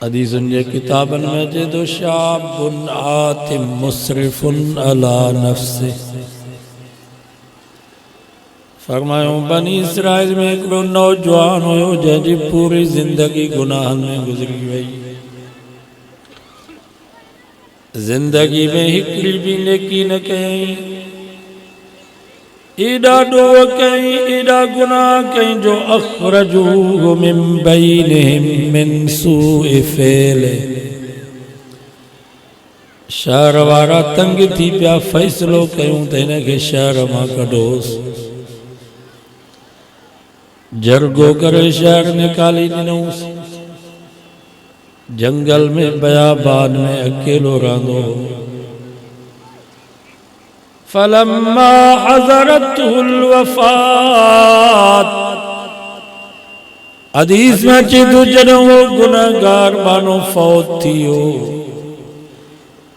حدیث جے کتابن میں جدو شاب آتم مسرف علی نفسه فرمایوں بنی اسرائیل میں ایک نوجوان ہوئے جن جی پوری زندگی گناہ میں گزری وئی زندگی میں ہکڑی بھی نیکی نہ کہیں ایڈا ڈو کہیں ایڈا گناہ کہیں جو اخرجوه من بینہم من سوء فعل شہر وارا تنگ تھی پیا فیصلو کہوں تینے کے شہر ماں کڈوس جرگو کرے شہر نکالی دنوس جنگل میں بیابان میں اکیلو راندو فلما حضرته الوفات حدیث میں چیدو جنو گناہگار بانو فوت تھیو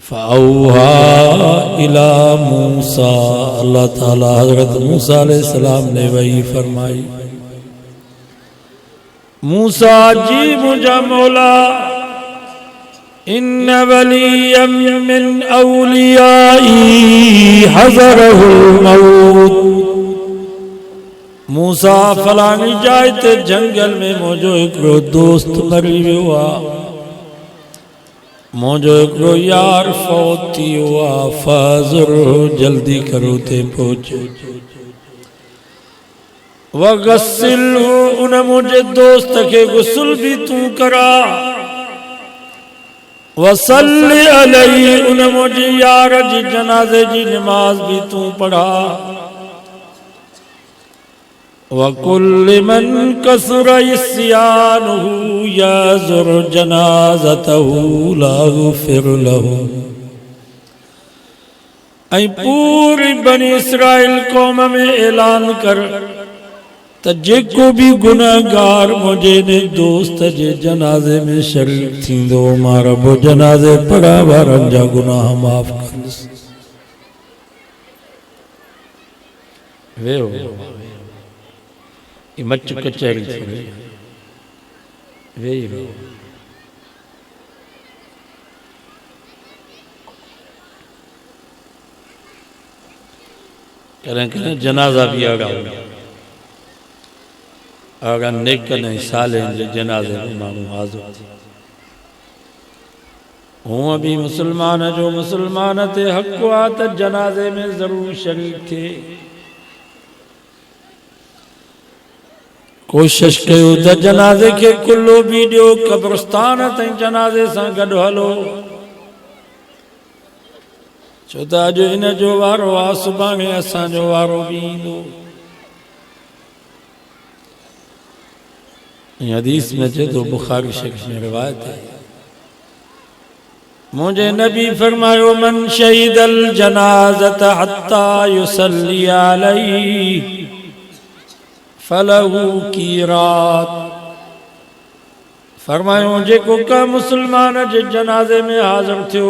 فَأَوْحَا إِلَى مُوسَىٰ اللہ تعالی حضرت موسیٰ علیہ السلام نے وحی فرمائی موسیٰ جی مجھا مولا ان ولیا من اولیائی حضرہ الموت موسیٰ فلانی جائے جنگل میں موجو اکرو دوست مری ہوا موجو اکرو یار فوتی ہوا فازر جلدی کرو تے پہنچو وغسلہ انہیں مجھے دوست کے غسل بھی تو کرا وصل علیہ انہیں مجھے یار جی جنازے جی نماز بھی تو پڑھا وَكُلِّ مَنْ كَثُرَ عِصْيَانُهُ يَزُرُ جَنَازَتَهُ لَا غُفِرْ لَهُ اے پوری بنی اسرائیل قوم میں اعلان کر تجھے کو بھی گناہگار مجھے نے دوست جے جنازے میں شریک تھی دو مارا وہ جنازے پڑا بارن جا گناہ معاف کرس ویو یہ مچ کچھری تھی ویو کریں جنازہ بھی آگا ہوگا اگر نیک نہیں سالیں جنازے امام حاضر ہوں ابھی مسلمان ہے جو مسلمان تھے حق کو آتا جنازے میں ضرور شریک تھے کوشش کیوں دا جنازے کے کلو ویڈیو قبرستان تھیں جنازے ساں گڑھ ہلو چھوٹا جو انہیں جو وارو آسبانے اساں جو وارو بیندو یہ حدیث میں جو بخاری شریف میں روایت ہے مجھے نبی فرمائے من شہید الجنازت حتی یصلی علیہ فلہو کیرات فرمائے مجھے کو کہ مسلمان جے جنازے میں حاضر تھے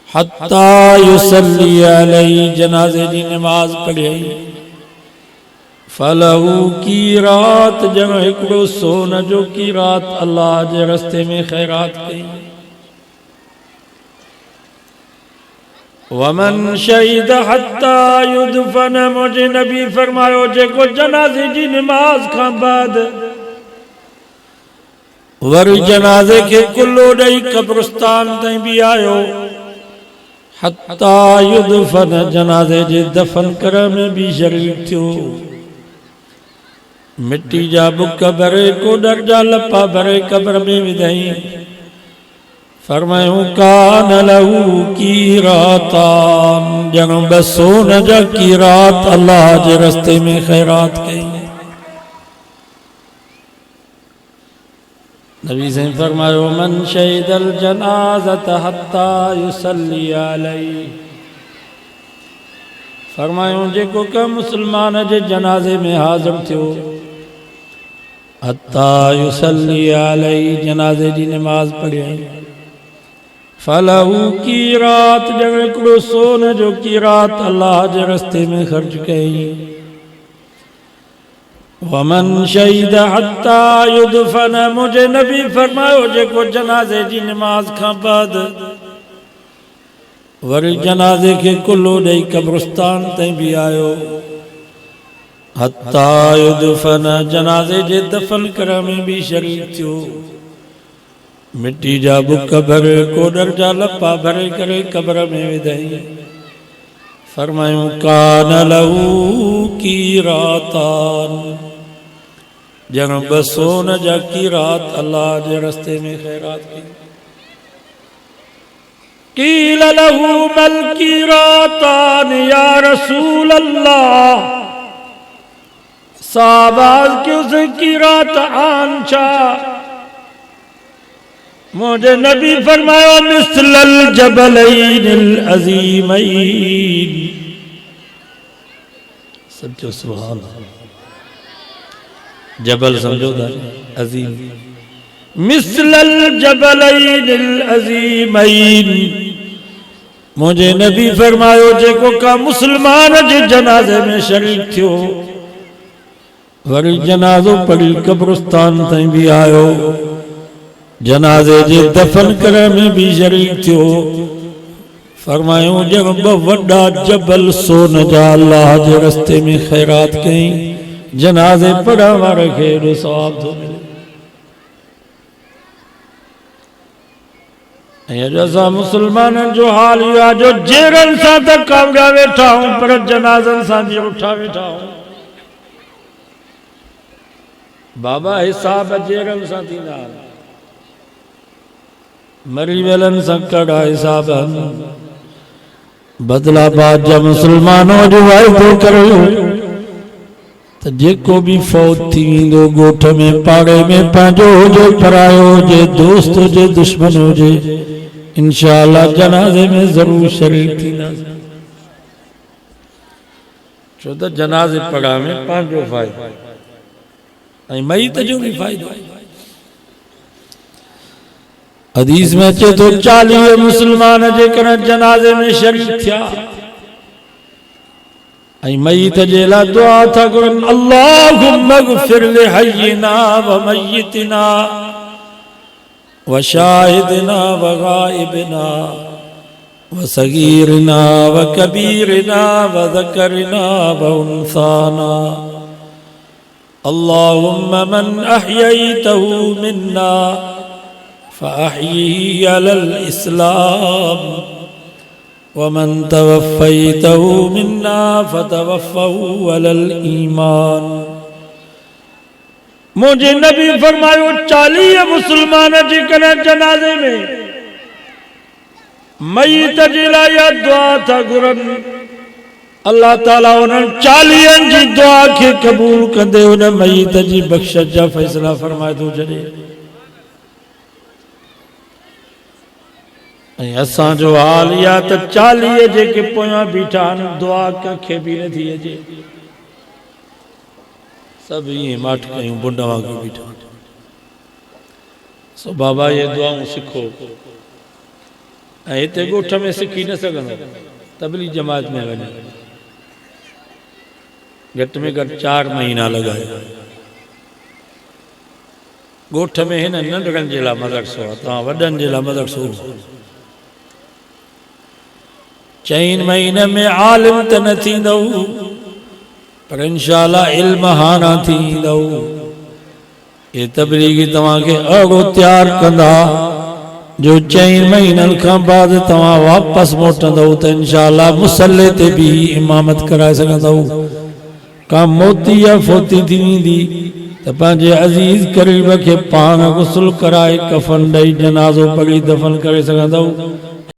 حتی یصلی علیہ جنازے دی نماز پڑھے فَلَهُ کیرات جنو اکڑو سونا جو کیرات اللہ جے رستے میں خیرات کئی وَمَنْ شَهِدَ حَتَّى يُدْفَنَ مجھے نبی فرمایو جے کو جنازے جی نماز کھان بعد ور جنازے کے کلو ڈئی قبرستان تیں بھی آئیو حَتَّى يُدْفَنَ جنازے جے دفن کرنے بھی شریک تھیو مٹی جا بکا برے کو ڈر جا لپا برے قبر میں ودھائیں فرمائیوں کان لہو کیراتان جنوں بسو نجا کیرات اللہ جے رستے میں خیرات کہیں نبی سے فرمائیوں من شہید الجنازت حتی یصلی علیہ فرمائیوں جے کو کہ مسلمان جے جنازے میں حاضر تھے حتی یصلی علیہ جنازے جی نماز پڑھے فَلَهُ کیرات جگہ کڑو سونے جو کیرات اللہ جے رستے میں خرچ کہیں ومن شہید حتی یدفن مجھے نبی فرماؤ جے کو جنازے جی نماز کھاں بعد وری جنازے کے کلو دے قبرستان تے بھی آئیو حتی یدفن جنازے جے دفن کرنے بھی شریک تھیو مٹی جا بک بھرے کوڈر جا لپا بھرے کرے قبر میں ودائی فرمائیوں کان لہو کی راتان جنہوں بسون جا کی رات اللہ جے رستے میں خیرات کی قیل لہو مل کی راتان یا رسول اللہ صحاباز کی اسے کی رات آنچا مجھے نبی فرمایا مثل الجبلین العظیمین سمجھو سبحان جبل سمجھو دا عظیم مثل الجبلین العظیمین مجھے نبی فرمایا جے کو کا مسلمان جے جنازے میں شریک تھیو وری جنازو پڑی قبرستان تائیں بھی آئیو جنازے جے دفن کرے میں بھی شریک تھیو فرمائیوں جب وڈا جبل سون جا اللہ جے رستے میں خیرات کہیں جنازے پڑھا ہمارے خیر و ثواب دو ملے یہ جیسا مسلمان جو حال ہوا جو جیرن سا تک کامڑا بیٹھا ہوں پر جنازن سا بھی اٹھا بیٹھا ہوں بابا حساب جیرن سا تھی نال مری ویلن سنکڑا حساب بدلا بات جا مسلمانوں جو آئے تو کرو تو جے کو بھی فوت تھی دو گوٹھ میں پاڑے میں پانجو ہو جے پرائے ہو جے دوست ہو جے دشمن ہو جے انشاءاللہ جنازے میں ضرور شریک تھی نا چودہ جنازے پڑھا میں پانجو فائدہ میت جو بھی فائدہ حدیث میں چے تو 40 مسلمان جے کرن جنازے میں شریک تھیا میت جے لا دعا تھا کرن اللہم اغفر لحینا و میتنا و شاہدنا و غائبنا و صغیرنا و کبیرنا و ذکرنا و انثانا اللہم من احییتہ منا فأحیه علی الاسلام ومن توفیته منا فتوفه علی الایمان مجھے نبی فرمائیو 40 مسلمان جی کنے جنازے میں میت جلا یا دعا تھا گرن اللہ تعالیٰ انہوں 40 جی دعا کے قبول کندے انہیں میت جی بخشت جا فیصلہ فرمائے دو جنے اساں جو حال یا تا 40 جے کے پویاں بیٹھان دعا کا کھے بھی نہ دیئے جے سب یہ ماٹ کہیں بڑھا واقع بیٹھا سو بابا یہ دعاوں سکھو ایتے گوٹھا میں سکھی نہ سکنا تبلی جماعت میں گنے گھٹ میں گر 4 مہینہ لگائے گوٹھا میں ہے نا ننڈرن جلا مدرسو تا وڈن جلا مدرسو 4 مہینہ میں عالم تنتی دو پر انشاءاللہ علم ہانا تھی دو یہ تبلیغی تمہاں کے اڑو تیار کندہ جو 4 مہینہ کا بعد تمہاں واپس موٹا دو تو انشاءاللہ مسلح تے بھی امامت کرائے سکا دو کام موتی یا فوتی دینی دی تو پانچے عزیز قریب کے پانا غسل کرائے کفن ڈائی جنازوں پڑی دفن کرے سکا دو